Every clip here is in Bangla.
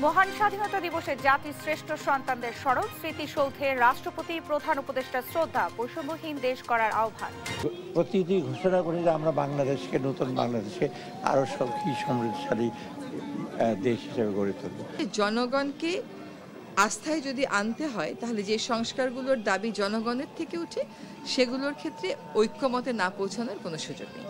মহান স্বাধীনতা দিবসে জাতির শ্রেষ্ঠ সন্তানদের স্মরণ, স্মৃতিসৌধে রাষ্ট্রপতি প্রধান উপদেষ্টা শ্রদ্ধা, বৈষম্যহীন দেশ করার আহ্বান। প্রতিটি ঘোষণা করি যে আমরা বাংলাদেশকে নতুন বাংলাদেশে আরো সুখী সমৃদ্ধশালী দেশ হিসেবে গড়ে তুলব। জনগণকে আস্থায় যদি আনতে হয় তাহলে যে সংস্কারগুলোর দাবি জনগণের থেকে উঠে সেগুলোর ক্ষেত্রে ঐক্যমতে না পৌঁছানোর কোনো সুযোগ নেই।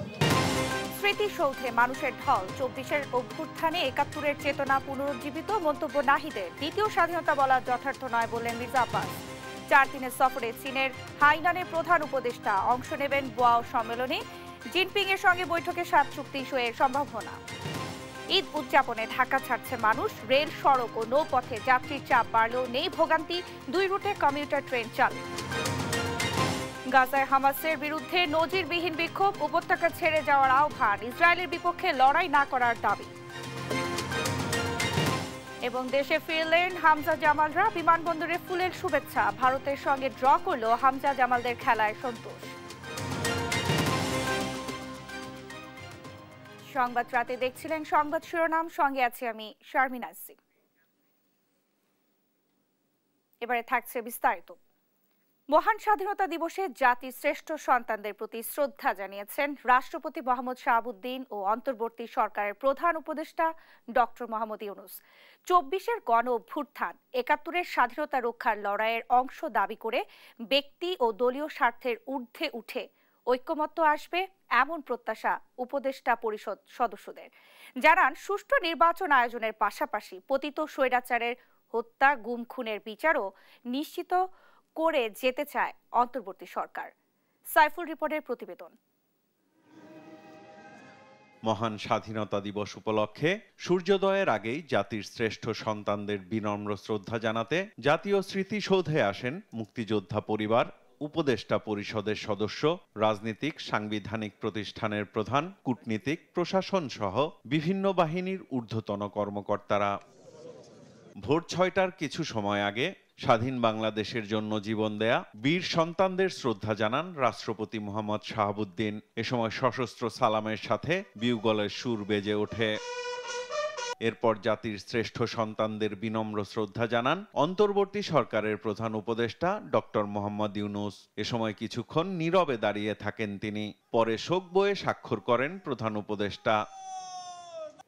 স্মৃতিসৌধে মানুষের ঢল, 24-এর অভ্যুত্থানে 71-এর চেতনা পুনরুজ্জীবিত, মন্তব্য নাহিদের। দ্বিতীয় স্বাধীনতা বলা যথার্থ নয় বললেন মির্জা আব্বাস। 4 দিনের সফরে চীনের হাইনানের প্রধান উপদেষ্টা অংশ নেবেন বোয়াও সম্মেলনে। জিনপিং এর সঙ্গে বৈঠকে 7 চুক্তি সইয়ের সম্ভাবনা। ঈদ উদযাপনে ঢাকা ছাড়ছে মানুষ, রেল, সড়ক ও নৌপথে যাত্রীর চাপ বাড়লেও নেই ভোগান্তি, 2 রুটে কমিউটার ট্রেন চালু। গাজায় হামাসের বিরুদ্ধে নজিরবিহীন বিক্ষোভ, উপত্যকা ছেড়ে যাওয়ার আহ্বান, ইসরায়েলের বিপক্ষে লড়াই না করার দাবি। এবং দেশে ফিরলেন হামজা জামালরা, বিমানবন্দরে ফুলের শুভেচ্ছা। ভারতের সঙ্গে ড্র করল হামজা জামালদের খেলায় সন্তোষ। সংবাদ রাতে দেখছিলেন সংবাদ শিরোনাম, সঙ্গে আছি আমি শারমিন আসি। এবারে থাকছে বিস্তারিত। মহান স্বাধীনতা দিবসে জাতির শ্রেষ্ঠ সন্তানদের প্রতি শ্রদ্ধা জানিয়েছেন রাষ্ট্রপতি মোহাম্মদ শাহাবুদ্দিন ও অন্তর্বর্তী সরকারের প্রধান উপদেষ্টা ডক্টর মোহাম্মদ ইউনূস। 24-এর গণ অভ্যুত্থান, 71-এর স্বাধীনতা রক্ষার লড়াইয়ের অংশ দাবি করে ব্যক্তি ও দলীয় স্বার্থের ঊর্ধ্বে উঠে ঐক্যমত্য আসবে এমন প্রত্যাশা উপদেষ্টা পরিষদ সদস্যদের। জানান, সুষ্ঠু নির্বাচন আয়োজনের পাশাপাশি পতিত স্বৈরাচারের হত্যা, গুম, খুনের বিচারও নিশ্চিত করে যেতে চায় অন্তর্বর্তী সরকার। সাইফুল রিপোর্টের প্রতিবেদন। মহান স্বাধীনতা দিবস উপলক্ষে সূর্যোদয়ের আগেই জাতির শ্রেষ্ঠ সন্তানদের বিনম্র শ্রদ্ধা জানাতে জাতীয় স্মৃতিসৌধে আসেন মুক্তিযোদ্ধা পরিবার, উপদেষ্টা পরিষদের সদস্য, রাজনীতিক, সাংবিধানিক প্রতিষ্ঠানের প্রধান, কূটনীতিক, প্রশাসন সহ বিভিন্ন বাহিনীর ঊর্ধ্বতন কর্মকর্তারা। ভোর 6টার কিছু সময় আগে স্বাধীন বাংলাদেশের জন্য জীবন দেয়া বীর সন্তানদের শ্রদ্ধা জানান রাষ্ট্রপতি মোহাম্মদ শাহাবুদ্দিন। এ সময় সশস্ত্র সালামের সাথে বিউগলের সুর বেজে ওঠে। এরপর জাতির শ্রেষ্ঠ সন্তানদের বিনম্র শ্রদ্ধা জানান অন্তর্বর্তী সরকারের প্রধান উপদেষ্টা ডক্টর মোহাম্মদ ইউনূস। এ সময় কিছুক্ষণ নীরবে দাঁড়িয়ে থাকেন তিনি। পরে শোক বয়ে স্বাক্ষর করেন প্রধান উপদেষ্টা।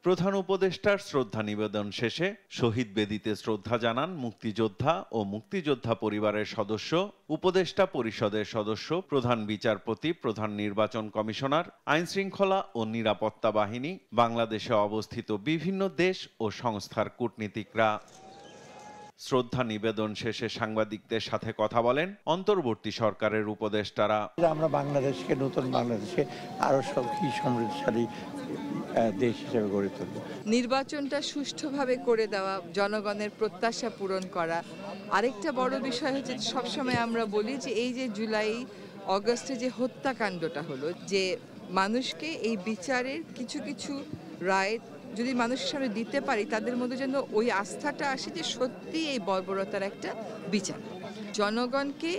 প্রধান উপদেষ্টার শ্রদ্ধা নিবেদন শেষে শহীদ বেদিতে শ্রদ্ধা জানান মুক্তিযোদ্ধা ও মুক্তিযোদ্ধা পরিবারের সদস্য, উপদেষ্টা পরিষদের সদস্য, প্রধান বিচারপতি, প্রধান নির্বাচন কমিশনার, আইনশৃঙ্খলা ও নিরাপত্তা বাহিনী, বাংলাদেশে অবস্থিত বিভিন্ন দেশ ও সংস্থার কূটনীতিকরা। শ্রদ্ধা নিবেদন শেষে সাংবাদিকদের সাথে কথা বলেন অন্তর্বর্তী সরকারের উপদেষ্টারা। আমরা বাংলাদেশকে নতুন বাংলাদেশে আরো সুখী সমৃদ্ধশালী দেশ হিসেবে গড়ে তুলব। নির্বাচনটা সুষ্ঠুভাবে করে দেওয়া, জনগণের প্রত্যাশা পূরণ করা। আরেকটা বড় বিষয় হচ্ছে, সবসময় আমরা বলি যে এই যে জুলাই অগস্টে যে হত্যাকাণ্ডটা হলো, যে মানুষকে এই বিচারের কিছু কিছু রায় যদি মানুষের সামনে দিতে পারি, তাদের মধ্যে যেন ওই আস্থাটা আসে যে সত্যি এই বর্বরতার একটা বিচার। জনগণকে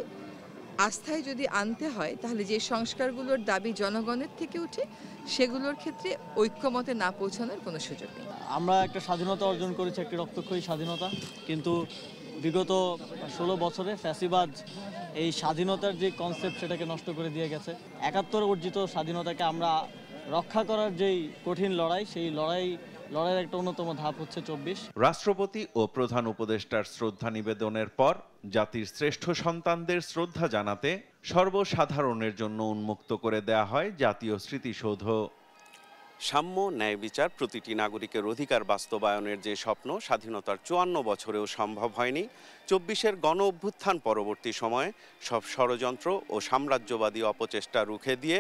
আস্থায় যদি আনতে হয় তাহলে যে সংস্কারগুলোর দাবি জনগণের থেকে উঠে সেগুলোর ক্ষেত্রে ঐক্যমতে না পৌঁছানোর কোনো সুযোগ নেই। আমরা একটা স্বাধীনতা অর্জন করেছি, একটা রক্তক্ষয়ী স্বাধীনতা, কিন্তু বিগত 16 বছরে ফ্যাসিবাদ এই স্বাধীনতার যে কনসেপ্ট সেটাকে নষ্ট করে দিয়ে গেছে। 71 অর্জিত স্বাধীনতাকে আমরা রক্ষা করার যেই কঠিন লড়াই, সেই লড়াইয়ের একটা অন্যতম ধাপ হচ্ছে 24। রাষ্ট্রপতি ও প্রধান উপদেষ্টার শ্রদ্ধা নিবেদনের পর জাতির শ্রেষ্ঠ সন্তানদের শ্রদ্ধা জানাতে সর্বসাধারণের জন্য উন্মুক্ত করে দেয়া হয় জাতীয় স্মৃতিসৌধ। সাম্য, ন্যায় বিচার, প্রতিটি নাগরিকের অধিকার বাস্তবায়নের যে স্বপ্ন স্বাধীনতার 54 বছরেও সম্ভব হয়নি, 24-এর গণ অভ্যুত্থান পরবর্তী সময়ে সব ষড়যন্ত্র ও সাম্রাজ্যবাদী অপচেষ্টা রুখে দিয়ে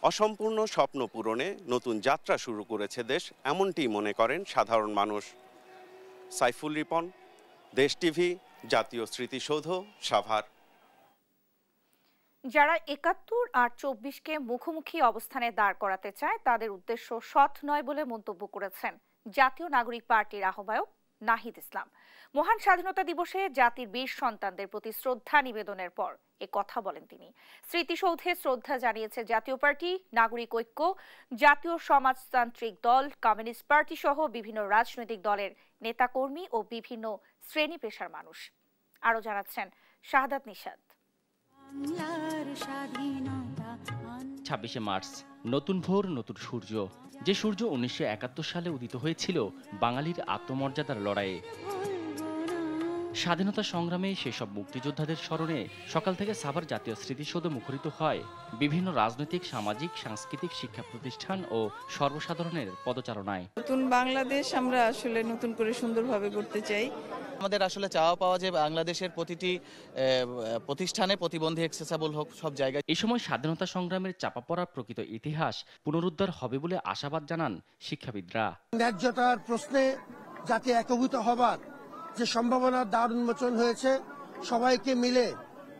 অসম্পূর্ণ স্বপ্ন পূরণে নতুন যাত্রা শুরু করেছে দেশ, এমনটি মনে করেন সাধারণ মানুষ। সাইফুল রিপন, দেশ টিভি, জাতীয় স্মৃতিসৌধ, সাভার। যারা 71 আর 24-কে মুখোমুখি অবস্থানে দাঁড় করাতে চায় তাদের উদ্দেশ্য সৎ নয় বলে মন্তব্য করেছেন জাতীয় নাগরিক পার্টির আহ্বায়ক নাহিদ ইসলাম। মহান স্বাধীনতা দিবসে জাতির বীর সন্তানদের প্রতি শ্রদ্ধা নিবেদনের পর এ কথা বলেন তিনি। স্মৃতিসৌধে শ্রদ্ধা জানিয়েছে জাতীয় পার্টি, নাগরিক ঐক্য, জাতীয় সমাজতান্ত্রিক দল, কমিউনিস্ট পার্টি সহ বিভিন্ন রাজনৈতিক দলের নেতাকর্মী ও বিভিন্ন শ্রেণী পেশার মানুষ। আরো জানাচ্ছেন শাহাদাত নিশাদ। 26শে মার্চ, নতুন ভোর, নতুন সূর্য। যে সূর্য 1971 সালে উদিত হয়েছিল বাঙালির আত্মমর্যাদার লড়াইয়ে। স্বাধীনতা সংগ্রামে সেসব মুক্তিযোদ্ধাদের স্মরণে সকাল থেকে সাভার জাতীয় স্মৃতিসৌধ মুখরিত হয় বিভিন্ন রাজনৈতিক, সামাজিক, সাংস্কৃতিক, শিক্ষা প্রতিষ্ঠান ও সর্বসাধারণের পদচারণায়। নতুন বাংলাদেশ আমরা আসলে নতুন করে সুন্দরভাবে গড়তে চাই। আমাদের আসলে চাওয়া পাওয়া যে বাংলাদেশের প্রতিটি প্রতিষ্ঠানে প্রতিবন্ধী অ্যাক্সেসেবল হোক সব জায়গায়। এই সময় স্বাধীনতা সংগ্রামের চাপা পড়া প্রকৃত ইতিহাস পুনরুদ্ধার হবে বলে আশাবাদ জানান শিক্ষাবিদরা। ন্যায্যতার প্রশ্নে যাতে একভূত হবার যে সম্ভাবনার দ্বার উন্মোচন হয়েছে, সবাইকে মিলে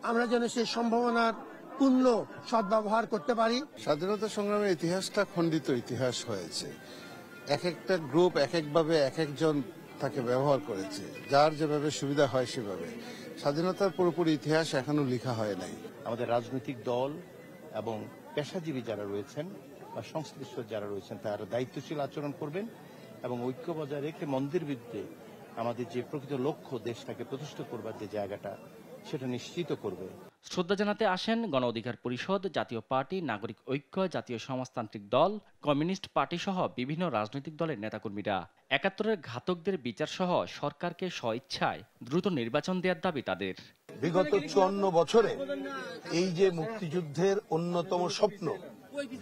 আমরা যেন সেই সম্ভাবনার পূর্ণ সদ্ব্যবহার করতে পারি। স্বাধীনতা সংগ্রামের ইতিহাসটা খণ্ডিত ইতিহাস হয়েছে। এক একটা গ্রুপ এক একভাবে এক একজন তাকে ব্যবহার করেছে, যার যেভাবে সুবিধা হয় সেভাবে। স্বাধীনতার পুরোপুরি ইতিহাস এখনো লেখা হয় নাই। আমাদের রাজনৈতিক দল এবং পেশাজীবী যারা রয়েছেন বা সংশ্লিষ্ট যারা রয়েছেন তারা দায়িত্বশীল আচরণ করবেন এবং ঐক্য বজায় রেখে মন্দির বিরুদ্ধে আমাদের যে প্রকৃত লক্ষ্য দেশটাকে প্রতিষ্ঠা করবার যে জায়গাটা সেটা নিশ্চিত করবে। শ্রদ্ধা জানাতে আসেন গণ অধিকার পরিষদ, জাতীয় পার্টি, নাগরিক ঐক্য, জাতীয় সমাজতান্ত্রিক দল, কমিউনিস্ট পার্টি সহ বিভিন্ন রাজনৈতিক দলের নেতাকর্মীরা। 71-এর ঘাতকদের বিচার সহ সরকারকে স্বইচ্ছায় দ্রুত নির্বাচন দেওয়ার দাবি তাদের। বিগত 54 বছরে এই যে মুক্তিযুদ্ধের অন্যতম স্বপ্ন,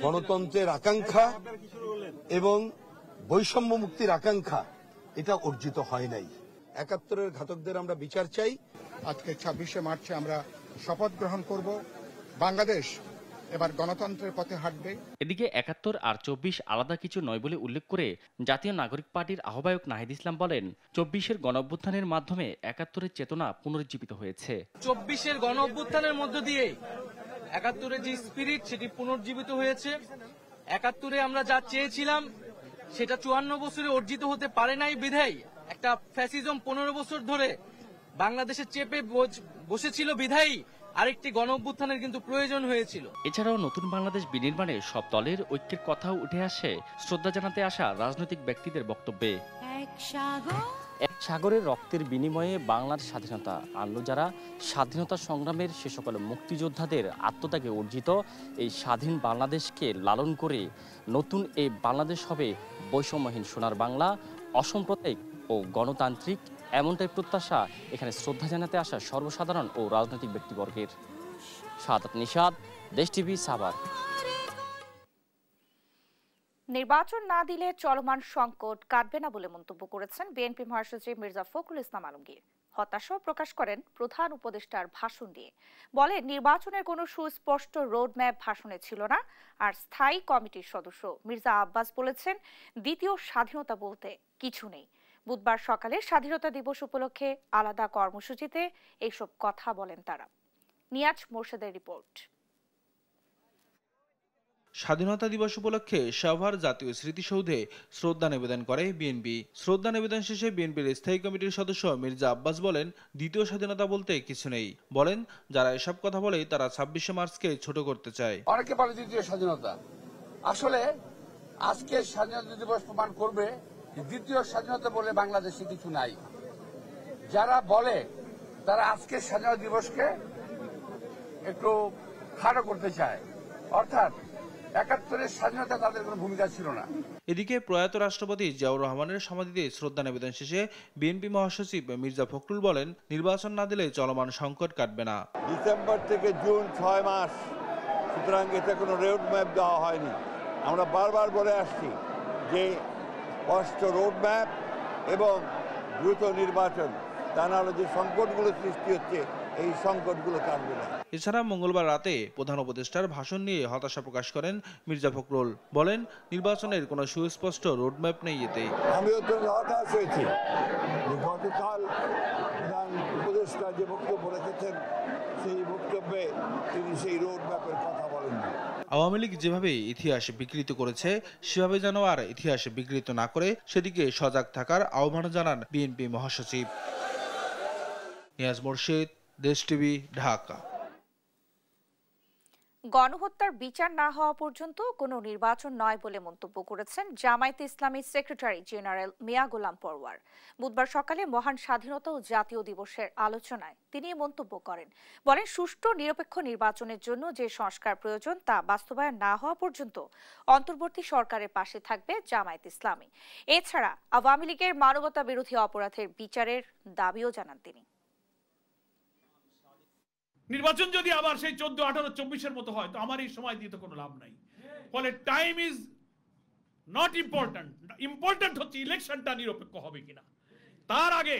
গণতন্ত্রের আকাঙ্ক্ষা এবং বৈষম্য মুক্তির আকাঙ্ক্ষা, এটা অর্জিত হয় নাই। 71-এর ঘাতকদের আমরা বিচার চাই। আজকে 26শে মার্চে আমরা শপথ গ্রহণ করব, বাংলাদেশ এবার গণতন্ত্রের পথে হাঁটবে। এদিকে 71 আর 24 আলাদা কিছু নয় বলে উল্লেখ করে জাতীয় নাগরিক পার্টির আহ্বায়ক নাহিদ ইসলাম বলেন, 24-এর গণঅভ্যুত্থানের মাধ্যমে 71-এর চেতনা পুনরুজ্জীবিত হয়েছে। 24-এর গণঅভ্যুত্থানের মধ্য দিয়ে 71-এর যে স্পিরিট সেটি পুনর্জীবিত হয়েছে। 71-এ আমরা যা চেয়েছিলাম সেটা 54 বছরে অর্জিত হতে পারে নাই বিধায় একটা ফ্যাসিজম 15 বছর ধরে বাংলাদেশে চেপে বসেছিল বিধায়ী আরেকটি গণঅভ্যুত্থানের কিন্তু প্রয়োজন হয়েছিল। এছাড়াও নতুন বাংলাদেশ বিনির্মাণে সব দলের ঐক্যের কথাও উঠে আসে শ্রদ্ধা জানাতে আসা রাজনৈতিক ব্যক্তিদের বক্তব্যে। এক সাগরের রক্তের বিনিময়ে বাংলার স্বাধীনতা আনলো যারা, স্বাধীনতা সংগ্রামের সে সকল মুক্তিযোদ্ধাদের আত্মত্যাগে অর্জিত এই স্বাধীন বাংলাদেশকে লালন করে নতুন এই বাংলাদেশ হবে বৈষম্যহীন সোনার বাংলা, অসাম্প্রদায়িক ও গণতান্ত্রিক, এমনটাই প্রত্যাশা এখানে শ্রদ্ধা জানাতে আসা সর্বসাধারণ ও রাজনৈতিক ব্যক্তিবর্গের। শাহাদাত নিশাদ, দেশ টিভি, সাভার। নির্বাচন না দিলে চলমান সংকট কাটবে না বলে মন্তব্য করেছেন বিএনপি মহাসচিব মির্জা ফখরুল ইসলাম আলমগীর। হতাশা প্রকাশ করেন প্রধান উপদেষ্টার ভাষণ দিয়ে। বলেন, নির্বাচনের কোনো সুস্পষ্ট রোডম্যাপ ভাষণে ছিল না। আর স্থায়ী কমিটির সদস্য মির্জা আব্বাস বলেছেন, দ্বিতীয় স্বাধীনতা বলতে কিছু নেই। বুধবার সকালে স্বাধীনতা দিবস উপলক্ষে আলাদা কর্মসূচিতে এইসব কথা বলেন তারা। নিয়াজ মোর্শেদের রিপোর্ট। স্বাধীনতা দিবস উপলক্ষে সাভার জাতীয় স্মৃতিসৌধে শ্রদ্ধা নিবেদন করে বিএনপি। শ্রদ্ধা নিবেদন শেষে বিএনপির স্থায়ী কমিটির সদস্য মির্জা আব্বাস বলেন, দ্বিতীয় স্বাধীনতা বলতে কিছু নেই। বলেন, যারা এসব কথা বলে তারা 26শে মার্চকে ছোট করতে চায়। অনেকে বলে দ্বিতীয় স্বাধীনতা, আসলে আজকে স্বাধীনতা দিবস প্রমাণ করবে দ্বিতীয় স্বাধীনতা বলে বাংলাদেশে কিছু নাই। যারা বলে তারা আজকে স্বাধীনতা দিবসকে একটু খাটো করতে চায়, অর্থাৎ 71-এর স্বাধীনতা তাদের কোনো ভূমিকা ছিল না। এদিকে প্রয়াত রাষ্ট্রপতি জিয়াউর রহমানের সমাধিতে শ্রদ্ধা নিবেদন শেষে বিএনপি মহাসচিব মির্জা ফখরুল বলেন, নির্বাচন না দিলে চলমান সংকট কাটবে না। ডিসেম্বর থেকে জুন 6 মাস, সুতরাং এটা কোনো রোড ম্যাপ দেওয়া হয়নি। আমরা বারবার বলে আসছি যে স্পষ্ট রোড ম্যাপ এবং দ্রুত নির্বাচন, তা না হলে যে সংকটগুলো সৃষ্টি হচ্ছে এই সংকটগুলো কাটবে না। এছাড়া মঙ্গলবার রাতে প্রধান উপদেষ্টার ভাষণ নিয়ে হতাশা প্রকাশ করেন মির্জা ফখরুল। বলেন, নির্বাচনের কোনো সুস্পষ্ট রোডম্যাপ নেই এতে। আমিও তো হতাশ হয়েছি গতকাল প্রধান উপদেষ্টা যে বক্তব্য রেখেছেন সেই বক্তব্যে তিনি সেই রোডম্যাপের কথা বলেননি। আওয়ামী লীগ যেভাবে ইতিহাস বিকৃত করেছে সেভাবে যেন আর ইতিহাস বিকৃত না করে সেদিকে সজাগ থাকার আহ্বান জানান বিএনপি মহাসচিব। নিয়াজ মোর্শেদ, দেশ টিভি, ঢাকা। গণহত্যার বিচার না হওয়া পর্যন্ত কোনো নির্বাচন নয় বলে মন্তব্য করেছেন জামায়াতে ইসলামীর সেক্রেটারি জেনারেল মিয়া গোলাম পরওয়ার। বুধবার সকালে মহান স্বাধীনতা ও জাতীয় দিবসের আলোচনায় তিনি মন্তব্য করেন। বলেন, সুষ্ঠু নিরপেক্ষ নির্বাচনের জন্য যে সংস্কার প্রয়োজন তা বাস্তবায়ন না হওয়া পর্যন্ত অন্তর্বর্তী সরকারের পাশে থাকবে জামায়াতে ইসলামী। এছাড়া আওয়ামী লীগের মানবতা বিরোধী অপরাধের বিচারের দাবিও জানান তিনি। নির্বাচন যদি আবার সেই 14, 18, 24-এর মতো হয় তো আমার এই সময় দিয়ে তো কোনো লাভ নাই। ফলে time is not important, important হচ্ছে ইলেকশনটা নিরপেক্ষ হবে কিনা। তার আগে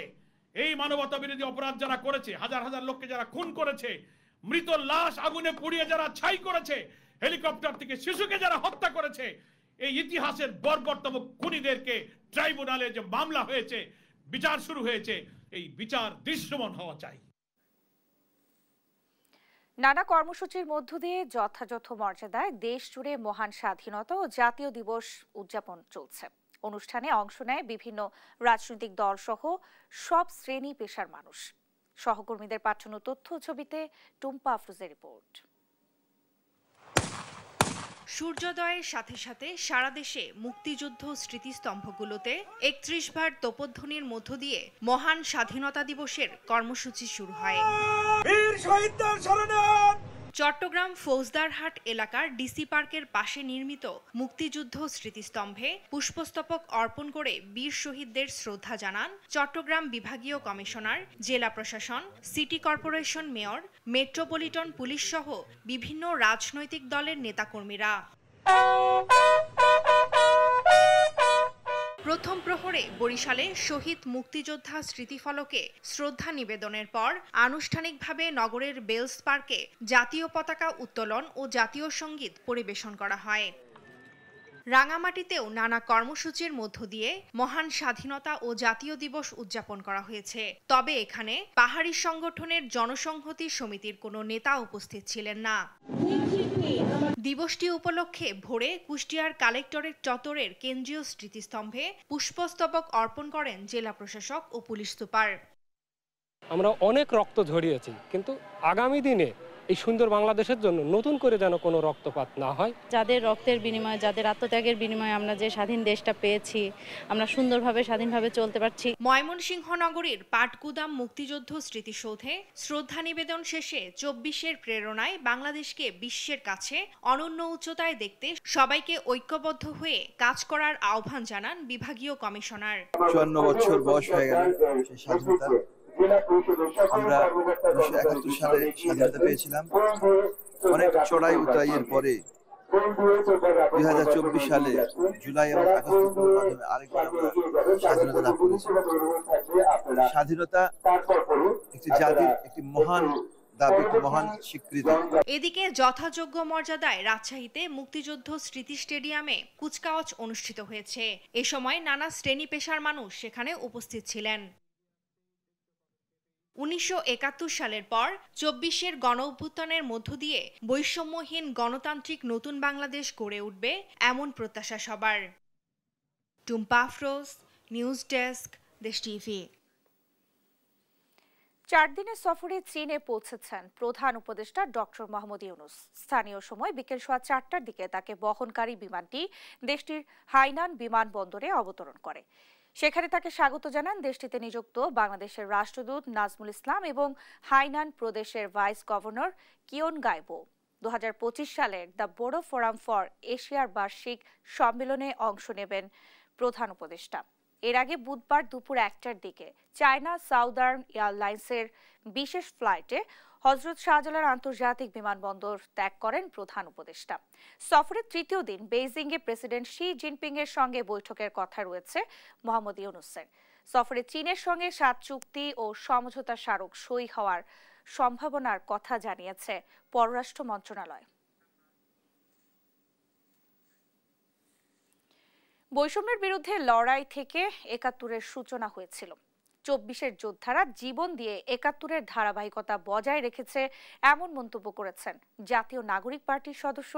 এই মানবতা বিরোধী অপরাধ যারা করেছে, হাজার হাজার লোককে যারা খুন করেছে, মৃত লাশ আগুনে পুড়িয়ে যারা ছাই করেছে, হেলিকপ্টার থেকে শিশুকে যারা হত্যা করেছে, এই ইতিহাসের বর্বরতম খুনিদেরকে ট্রাইব্যুনালে যে মামলা হয়েছে, বিচার শুরু হয়েছে, এই বিচার দৃশ্যমান হওয়া চাই। নানা কর্মসূচির মধ্য দিয়ে যথাযথ মর্যাদায় দেশ জুড়ে মহান স্বাধীনতা ও জাতীয় দিবস উদযাপন চলছে। অনুষ্ঠানে অংশ নেয় বিভিন্ন রাজনৈতিক দল সহ সব শ্রেণী পেশার মানুষ। সহকর্মীদের পাঠানো তথ্য ছবিতে টুম্পা আফরোজের রিপোর্ট। সূর্যোদয়ের সাথে সাথে সারা দেশে মুক্তিযুদ্ধ স্মৃতিস্তম্ভগুলোতে ৩১ বার তোপধ্বনির মধ্য দিয়ে মহান স্বাধীনতা দিবসের কর্মসূচি শুরু হয়। চট্টগ্রাম ফৌজদারহাট এলাকার ডিসি পার্কের পাশে নির্মিত মুক্তিযুদ্ধ স্মৃতিস্তম্ভে পুষ্পস্তবক অর্পণ করে বীর শহীদদের শ্রদ্ধা জানান চট্টগ্রাম বিভাগীয় কমিশনার, জেলা প্রশাসন, city corporation mayor, metropolitan police সহ বিভিন্ন রাজনৈতিক দলের নেতাকর্মীরা। প্রথম প্রহরে বরিশালে শহীদ মুক্তিযোদ্ধা স্মৃতিফলকে শ্রদ্ধা নিবেদনের পর আনুষ্ঠানিকভাবে নগরের বেলস পার্কে জাতীয় পতাকা উত্তোলন ও জাতীয় সঙ্গীত পরিবেশন করা হয়। রাঙামাটিতেও নানা কর্মসূচির মধ্য দিয়ে মহান স্বাধীনতা ও জাতীয় দিবস উদযাপন করা হয়েছে। তবে এখানে পাহাড়ি সংগঠনের জনসংহতি সমিতির কোনো নেতা উপস্থিত ছিলেন না। দিবসটি উপলক্ষে ভোরে কুষ্টিয়ার কালেক্টরেট চত্বরের কেন্দ্রীয় স্মৃতিস্তম্ভে পুষ্পস্তবক অর্পণ করেন জেলা প্রশাসক ও পুলিশ সুপার। আমরা অনেক রক্ত ঝরিয়েছি, কিন্তু আগামী দিনে এই সুন্দর বাংলাদেশের জন্য নতুন করে যেন কোনো রক্তপাত না হয়। যাদের রক্তের বিনিময়ে, যাদের আত্মত্যাগের বিনিময়ে আমরা যে স্বাধীন দেশটা পেয়েছি, আমরা সুন্দরভাবে স্বাধীনভাবে চলতে পারছি। ময়মনসিংহ নগরীর পাটগুদাম মুক্তিযুদ্ধ স্মৃতিসৌধে শ্রদ্ধা নিবেদন শেষে 24-এর প্রেরণায় বাংলাদেশকে বিশ্বের কাছে অনন্য উচ্চতায় দেখতে সবাইকে ঐক্যবদ্ধ হয়ে কাজ করার আহ্বান জানান বিভাগীয় কমিশনার। 54 বছর বয়স হয়ে গেল স্বাধীনতা। আমরা 1971 সালে স্বাধীনতা পেয়েছিলাম। অনেক চড়াই উতরাইয়ের পরে 2024 সালে জুলাই এবং আগস্টের মাধ্যমে আরেকবার আমরা স্বাধীনতা লাভ করেছি। স্বাধীনতা একটি জাতির একটি মহান দাবি, মহান স্বীকৃতি। এদিকে যথাযোগ্য মর্যাদায় রাজশাহীতে মুক্তিযুদ্ধ স্মৃতি স্টেডিয়ামে কুচকাওয়াজ অনুষ্ঠিত হয়েছে। এ সময় নানা শ্রেণী পেশার মানুষ সেখানে উপস্থিত ছিলেন। 1971 সালের পর 24-এর গণ অভ্যুত্থানের মধ্য দিয়ে বৈষম্যহীন গণতান্ত্রিক নতুন বাংলাদেশ গড়ে উঠবে এমন প্রত্যাশা সবার। টুম্পা আফরোজ, নিউজ ডেস্ক, দেশ টিভি। 4 দিনের সফরে চীনে পৌঁছেছেন প্রধান উপদেষ্টা ডক্টর মোহাম্মদ ইউনূস। স্থানীয় সময় বিকেল 4:15টার দিকে তাকে বহনকারী বিমানটি দেশটির হাইনান বিমানবন্দরে অবতরণ করে। সেখানে তাকে স্বাগত জানান দেশটিতে নিযুক্ত বাংলাদেশের রাষ্ট্রদূত নাজমুল ইসলাম এবং হাইনান প্রদেশের ভাইস গভর্নর কিয়ন গাইবো। 2025 সালের দ্য বোডো ফোরাম ফর এশিয়ার বার্ষিক সম্মেলনে অংশ নেবেন প্রধান উপদেষ্টা। এর আগে বুধবার দুপুর 1টার দিকে চায়না সাউদার্ন এয়ারলাইন্সের বিশেষ ফ্লাইটে হজরত শাহজালাল আন্তর্জাতিক বিমানবন্দর ত্যাগ করেন প্রধান উপদেষ্টা। সফরের তৃতীয় দিন বেইজিংয়ে প্রেসিডেন্ট শি জিনপিং এর সঙ্গে বৈঠকের কথা রয়েছে মোহাম্মদ ইউনূসের। সফরে চীনের সঙ্গে 7 চুক্তি ও সমঝোতা স্মারক সই হওয়ার সম্ভাবনার কথা জানিয়েছে পররাষ্ট্র মন্ত্রণালয়। বৈষম্যের বিরুদ্ধে লড়াই থেকে 71-এর সূচনা হয়েছিল। 24-এর যোদ্ধারা জীবন দিয়ে 71-এর ধারাবাহিকতা বজায় রেখেছে এমন মন্তব্য করেছেন জাতীয় নাগরিক পার্টির সদস্য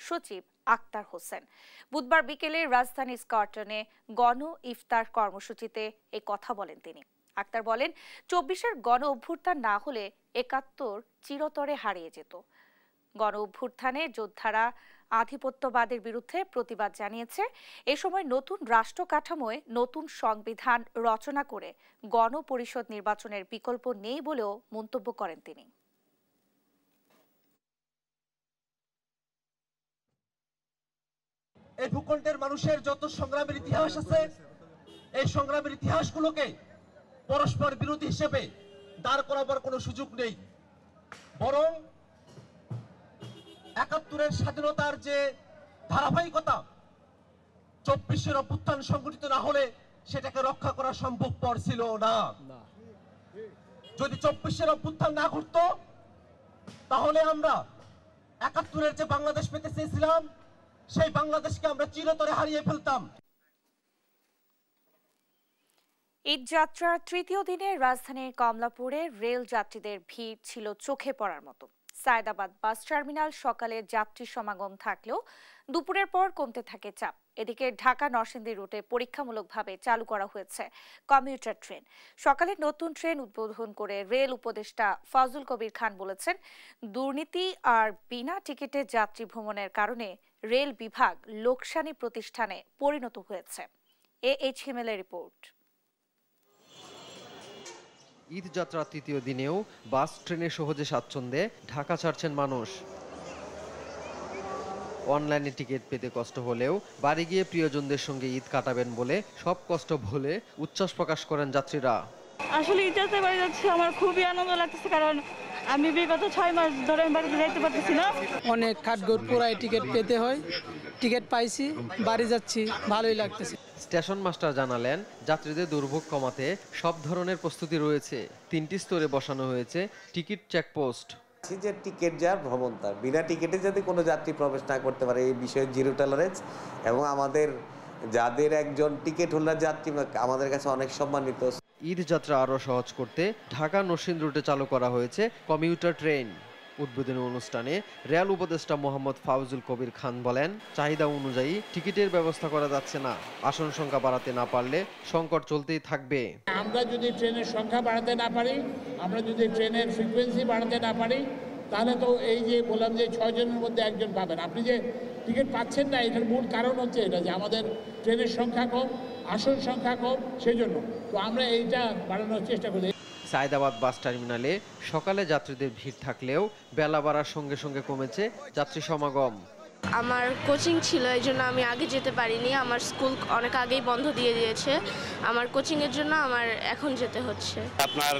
সচিব আক্তার হোসেন। বুধবার বিকেলে রাজধানী স্কটনে গণ ইফতার কর্মসূচিতে এই কথা বলেন তিনি। আক্তার বলেন, 24-এর গণ অভ্যুত্থান না হলে 71 চিরতরে হারিয়ে যেত। গণ অভ্যুত্থানে যোদ্ধারা আধিপত্যবাদের বিরুদ্ধে প্রতিবাদ জানিয়েছে। এ সময় নতুন রাষ্ট্র কাঠামোয় নতুন সংবিধান রচনা করে গণপরিষদ নির্বাচনের বিকল্প নেই বলেও মন্তব্য করেন তিনি। এই ভূখণ্ডের মানুষের যত সংগ্রামের ইতিহাস আছে, এই সংগ্রামের ইতিহাসগুলোকে পরস্পর বিরোধী হিসেবে দাঁড় করাবার কোনো সুযোগ নেই, বরং ৭১-এর স্বাধীনতার যে ধারাবাহিকতা, ২৪-এর অভ্যুত্থান সংগঠিত না হলে সেটাকে রক্ষা করা সম্ভবপর ছিল না। যদি ২৪-এর অভ্যুত্থান না ঘটতো তাহলে আমরা ৭১-এর যে বাংলাদেশ পেতে চেয়েছিলাম সেই বাংলাদেশকে আমরা চিরতরে হারিয়ে ফেলতাম। ঈদযাত্রার তৃতীয় দিনে রাজধানীর কমলাপুরে রেল যাত্রীদের ভিড় ছিল চোখে পড়ার মতো। সায়দাবাদ বাস টার্মিনাল সকালে যাত্রী সমাগম থাকলেও দুপুরের পর কমতে থাকে চাপ। এদিকে ঢাকা নরসিংদী রুটে পরীক্ষামূলকভাবে চালু করা হয়েছে কমিউটার ট্রেন। সকালে নতুন ট্রেন উদ্বোধন করে রেল উপদেষ্টা ফজলুল কবির খান বলেছেন, দুর্নীতি আর বিনা টিকিটে যাত্রী ভ্রমণের কারণে রেল বিভাগ লোকসানি প্রতিষ্ঠানে পরিণত হয়েছে। AHML এর রিপোর্ট। ঈদযাত্রার তৃতীয় দিনেও বাস ট্রেনে সহজে স্বাচ্ছন্দ্যে ঢাকা ছাড়ছেন মানুষ। অনলাইনে টিকিট পেতে কষ্ট হলেও বাড়ি গিয়ে প্রিয়জনদের সঙ্গে ঈদ কাটাবেন বলে সব কষ্ট ভুলে উচ্ছ্বাস প্রকাশ করেন যাত্রীরা। আসলে ঈদযাত্রা বাড়ি যাচ্ছে, আমার খুবই আনন্দ লাগতেছে, কারণ আমি বিগত ৬ মাস ধরে আমি বাড়িতে যাইতে পারতেছি না। অনেক কাঠগড় পুরাই টিকিট পেতে হয়, টিকিট পাইছি, বাড়ি যাচ্ছি, ভালোই লাগতেছে। স্টেশন মাস্টার জানালেন, যাত্রীদের দুর্ভোগ কমাতে সব ধরনের প্রস্তুতি রয়েছে। 3টি স্তরে বসানো হয়েছে টিকিট চেকপোস্ট। যে টিকিট যার ভ্রমণ তার, বিনা টিকিটে যদি কোনো যাত্রী প্রবেশ না করতে পারে এই বিষয়ে জিরো টলারেন্স, এবং আমাদের যাদের একজন টিকিট হোল্ডার যাত্রী আমাদের কাছে অনেক সম্মানিত। ঈদযাত্রা আরও সহজ করতে ঢাকা নরসিংদী রুটে চালু করা হয়েছে কমিউটার ট্রেন। উদ্বোধনী অনুষ্ঠানে রেল উপদেষ্টা মোহাম্মদ ফজলুল কবির খান বলেন, চাহিদা অনুযায়ী টিকিটের ব্যবস্থা করা যাচ্ছে না। আসন সংখ্যা বাড়াতে না পারলে সংকট চলতেই থাকবে। আমরা যদি ট্রেনের সংখ্যা বাড়াতে না পারি, আমরা যদি ট্রেনের ফ্রিকোয়েন্সি বাড়াতে না পারি, তাহলে তো এই যে বললাম যে ৬ জনের মধ্যে একজন পাবেন। আপনি যে টিকিট পাচ্ছেন না, এটার মূল কারণ হচ্ছে এটা যে আমাদের ট্রেনের সংখ্যা কম, আসন সংখ্যা কম, সেই জন্য তো আমরা এইটা বাড়ানোর চেষ্টা করি। সায়দাবাদ বাস টার্মিনালে সকালে যাত্রীদের ভিড় থাকলেও বেলা বাড়ার সঙ্গে সঙ্গে কমেছে যাত্রী সমাগম। আমার কোচিং ছিল, এই জন্য আমি আগে যেতে পারিনি। আমার স্কুল অনেক আগেই বন্ধ দিয়ে দিয়েছে, আমার কোচিংয়ের জন্য আমার এখন যেতে হচ্ছে। আপনার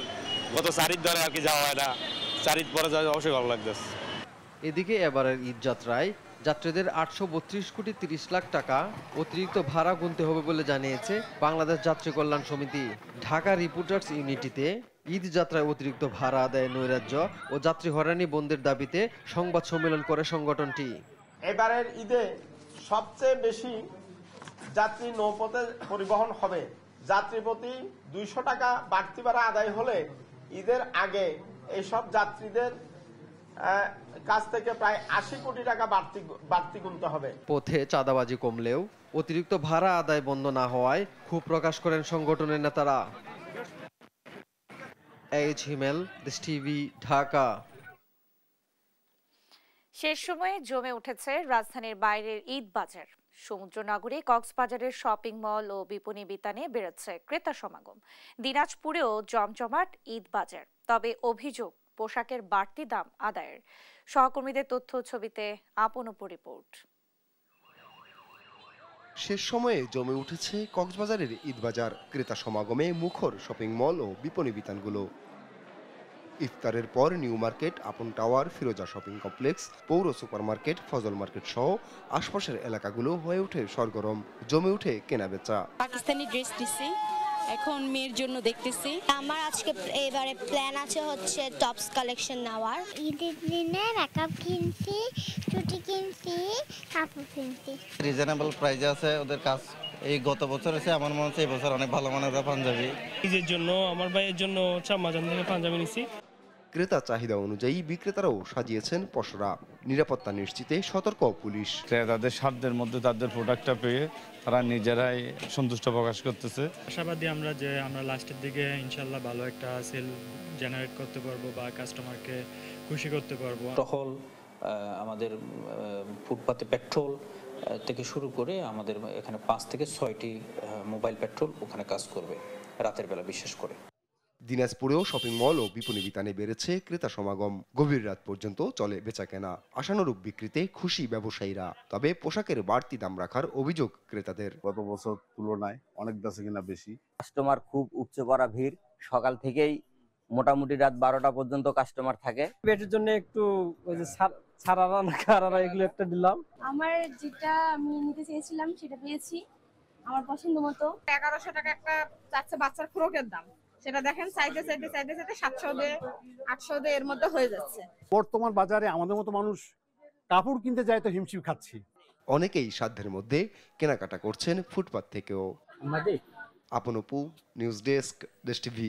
গত 4 ঈদ ধরে আর কি যাওয়া হয় না, 4 ঈদ পরে যাওয়া অবশ্যই ভালো লাগতেছে। এদিকে এবারের ঈদযাত্রায় যাত্রীদের 832 কোটি 30 লাখ টাকা অতিরিক্ত ভাড়া গুনতে হবে বলে জানিয়েছে বাংলাদেশ যাত্রী কল্যাণ সমিতি। ঢাকা রিপোর্টার্স ইউনিটিতে ঈদযাত্রায় অতিরিক্ত ভাড়া আদায় নৈরাজ্য ও যাত্রী হয়রানি বন্ধের দাবিতে সংবাদ সম্মেলন করে সংগঠনটি। এবারের ঈদে সবচেয়ে বেশি যাত্রী নৌপথে পরিবহন হবে। যাত্রী প্রতি 200 টাকা বাড়তি ভাড়া আদায় হলে ঈদের আগে এইসব যাত্রীদের কাছ থেকে প্রায় 80 কোটি টাকা বাড়তি গুনতে হবে। পথে চাঁদাবাজি কমলেও অতিরিক্ত ভাড়া আদায় বন্ধ না হওয়ায় ক্ষোভ প্রকাশ করেন সংগঠনের নেতারা। AHML, দেশ টিভি, ঢাকা। শেষ সময়ে জমে উঠেছে রাজধানীর বাইরের ঈদ বাজার। সমুদ্রনগরী কক্সবাজারের শপিং মল ও বিপণী বিতানে বেড়েছে ক্রেতা সমাগম। দিনাজপুরেও জমজমাট ঈদ বাজার, তবে অভিযোগ পোশাকের বাড়তি দাম আদায়ের। সহকর্মীদের তথ্য ছবিতে আপন রিপোর্ট। শেষ সময়ে জমে উঠেছে কক্সবাজারের ঈদ বাজার। ক্রেতা সমাগমে মুখর শপিং মল ও বিপণী বিতানগুলো। ইফতারের পর নিউ মার্কেট, আপন টাওয়ার, ফিরোজা শপিং কমপ্লেক্স, পৌর সুপারমার্কেট, ফজল মার্কেট সহ আশপাশের এলাকাগুলো হয়ে ওঠে সরগরম। জমে উঠে কেনাবেচা। পাকিস্তানি ড্রেস দিছি, এখন মেয়ের জন্য দেখতেছি। আমার আজকে এবারে প্ল্যান আছে হচ্ছে টপস কালেকশন নেওয়ার। ঈদের দিনে মেকআপ কিনছি, চুটি কিনছি, কাপড় কিনছি। রিজনেবল প্রাইসে আছে ওদের কাজ। এই গত বছর এসে আমার মনে হচ্ছে এই বছর অনেক ভালো মানের পাঞ্জাবি। ঈদের জন্য আমার ভাইয়ের জন্য চাম্মাজান থেকে পাঞ্জাবি নিছি। ক্রেতা চাহিদা অনুযায়ী বিক্রেতারাও সাজিয়েছেন পসরা। নিরাপত্তা নিশ্চিতে সতর্ক পুলিশ। ক্রেতাদের সাধ্যের মধ্যে তাদের প্রোডাক্টটা পেয়ে তারা নিজেরাই সন্তুষ্ট প্রকাশ করতেছে। আশাবাদী আমরা যে আমরা লাস্টের দিকে ইনশাল্লাহ ভালো একটা সেল জেনারেট করতে পারবো বা কাস্টমারকে খুশি করতে পারবো। টহল আমাদের ফুটপাতে পেট্রোল থেকে শুরু করে আমাদের এখানে 5 থেকে 6টি মোবাইল পেট্রোল ওখানে কাজ করবে রাতের বেলা বিশেষ করে। দিনাজপুরেও শপিং মল ও বিপণী বিতানে বেড়েছে ক্রেতা সমাগম। গভীর রাত পর্যন্ত চলে বেচাকেনা। আশানুরূপ বিক্রিতে খুশি ব্যবসায়ীরা, তবে পোশাকের বাড়তি দাম রাখার অভিযোগ ক্রেতাদের। গত বছর তুলনায় অনেক বেচাকেনা বেশি। কাস্টমার খুব উপচে পড়া ভিড়, সকাল থেকেই মোটামুটি রাত 12টা পর্যন্ত কাস্টমার থাকে। পেটের জন্য একটু ওই যে ছাড়ারা না খারারা এগুলো একটা দিলাম। আমার যেটা আমি নিতে চেয়েছিলাম সেটা পেয়েছি আমার পছন্দ মতো। 1100 টাকা একটা চাচ্ছে বাচ্চার ফ্রকের দাম, সেটা দেখেন চাইতে 700 এর মধ্যে হয়ে যাচ্ছে। বর্তমান বাজারে আমাদের মতো মানুষ কাপড় কিনতে যায় তো হিমশিম খাচ্ছি। অনেকেই সাধ্যের মধ্যে কেনাকাটা করছেন ফুটপাত থেকেও। আপন অপু, নিউজ ডেস্ক, দেশ টিভি।